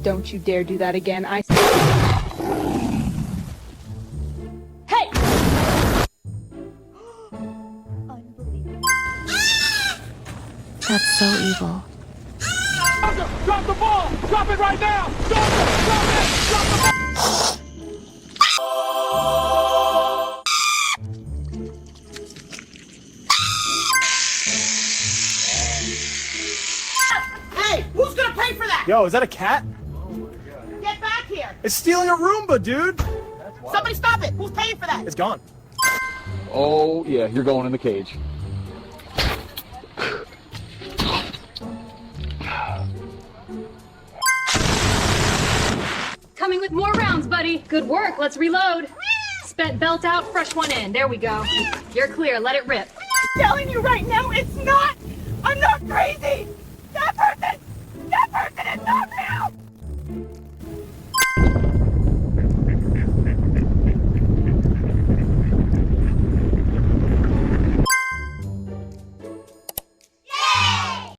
Don't you dare do that again. Hey! That's so evil. Drop the ball! Drop it right now! Drop it! Drop it! Drop the ball! Hey, who's gonna pay for that? Yo, is that a cat? Get back here! It's stealing a Roomba, dude! Somebody stop it! Who's paying for that? It's gone. Oh, yeah, you're going in the cage. Coming with more rounds, buddy. Good work. Let's reload. Spent belt out, fresh one in. There we go. You're clear. Let it rip. I'm telling you right now, it's not! I'm not crazy!